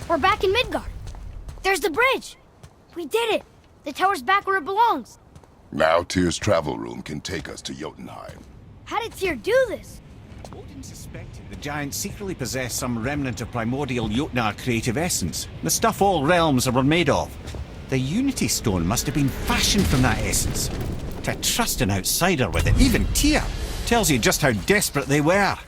We're back in Midgard. There's the bridge. We did it. The tower's back where it belongs. Now Tyr's travel room can take us to Jotunheim. How did Tyr do this? Odin suspected the giants secretly possessed some remnant of primordial Jotnar creative essence, the stuff all realms were made of. The Unity Stone must have been fashioned from that essence. To trust an outsider with it, even Tyr, tells you just how desperate they were.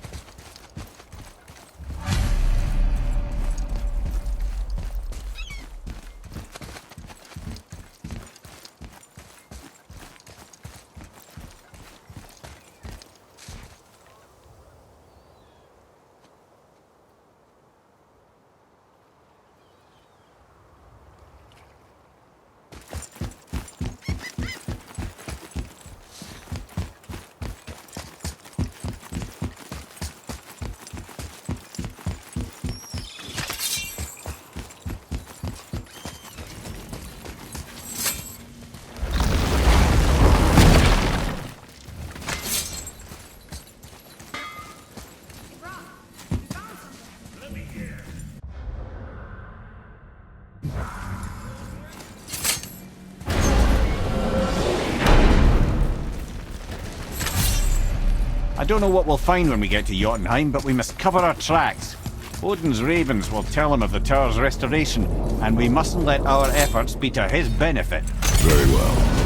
I don't know what we'll find when we get to Jotunheim, but we must cover our tracks. Odin's ravens will tell him of the tower's restoration, and we mustn't let our efforts be to his benefit. Very well.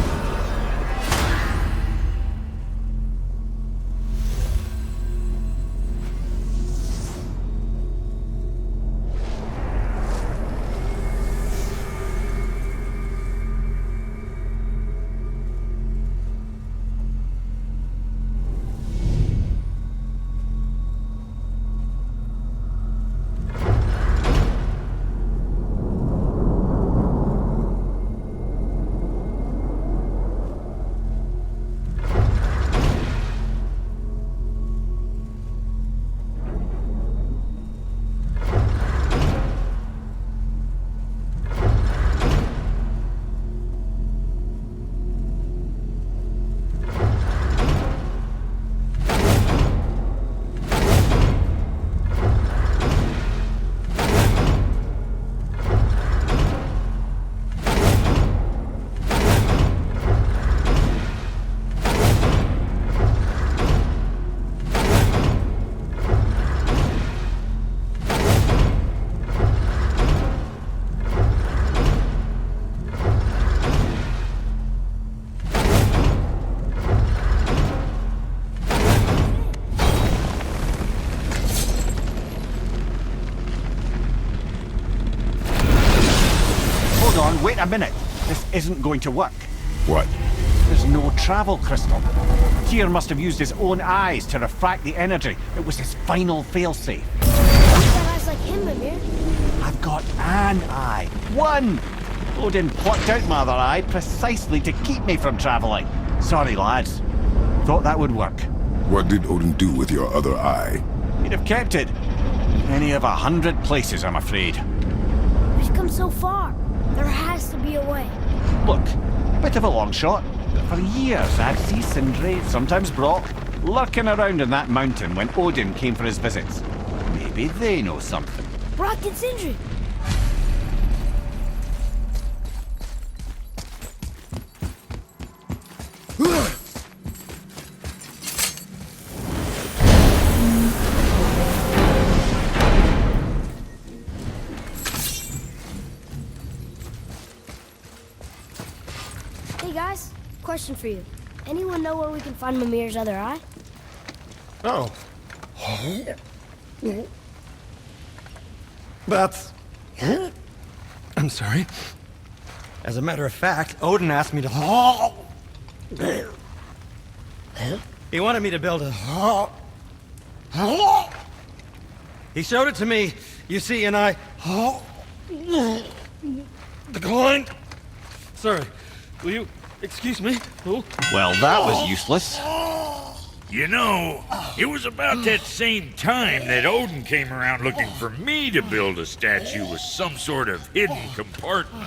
Wait a minute! This isn't going to work. What? There's no travel crystal. Tyr must have used his own eyes to refract the energy. It was his final failsafe. You've got eyes like him, Mimir. I've got an eye. One! Odin plucked out my other eye precisely to keep me from travelling. Sorry, lads. Thought that would work. What did Odin do with your other eye? He'd have kept it. Any of 100 places, I'm afraid. We've come so far. There has to be a way. Look, bit of a long shot. But for years I'd see Sindri, sometimes Brock, lurking around in that mountain when Odin came for his visits. Maybe they know something. Brock and Sindri. Hey guys, question for you. Anyone know where we can find Mimir's other eye? Oh. That's... I'm sorry. As a matter of fact, Odin asked me to... He wanted me to build a... He showed it to me, you see, and I... declined. Sorry, will you excuse me? Oh. Well, that was useless. You know, it was about that same time that Odin came around looking for me to build a statue with some sort of hidden compartment.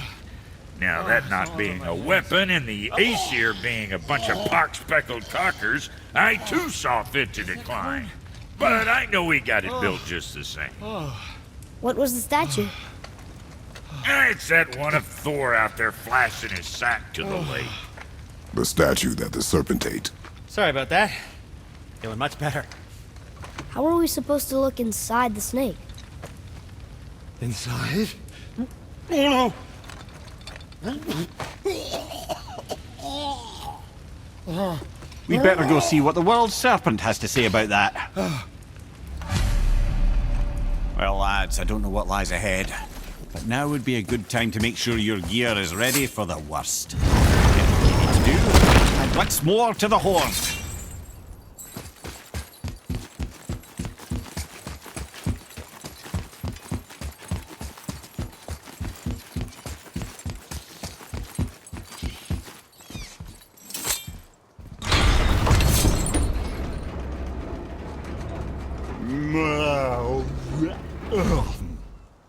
Now, that not being a weapon and the Aesir being a bunch of pock-speckled cockers, I too saw fit to decline. But I know we got it built just the same. What was the statue? It's that one of Thor out there flashing his sack to the lake. The statue that the serpent ate. Sorry about that. Feeling much better. How are we supposed to look inside the snake? Inside? Oh no! We'd better go see what the world serpent has to say about that. Well, lads, I don't know what lies ahead, but now would be a good time to make sure your gear is ready for the worst. Get what you need to do, and once more to the horn.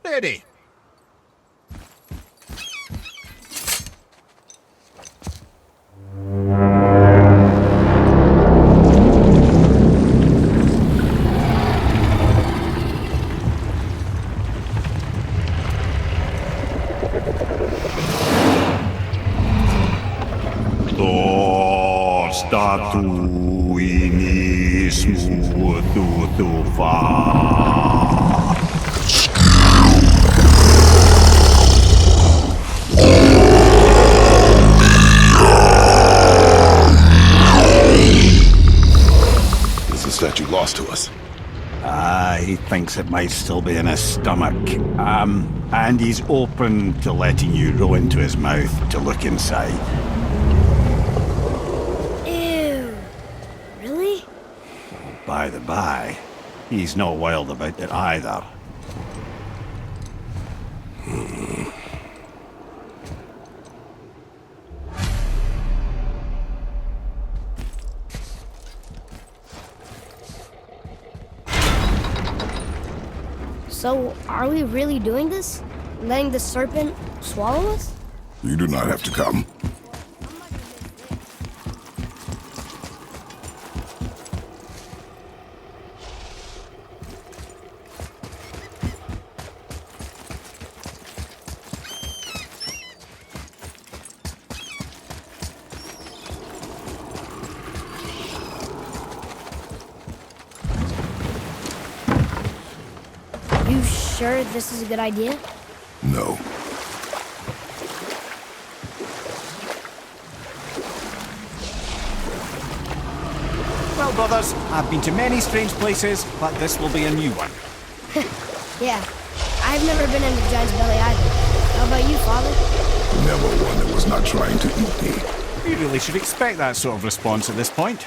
Ready. Is the statue lost to us? He thinks it might still be in his stomach. And he's open to letting you roll into his mouth to look inside. Ew. Really? By the by, he's not wild about it either. So, are we really doing this? Letting the serpent swallow us? You do not have to come. You sure this is a good idea? No. Well, brothers, I've been to many strange places, but this will be a new one. Yeah. I've never been in the giant's belly either. How about you, Father? Never one that was not trying to eat me. You really should expect that sort of response at this point.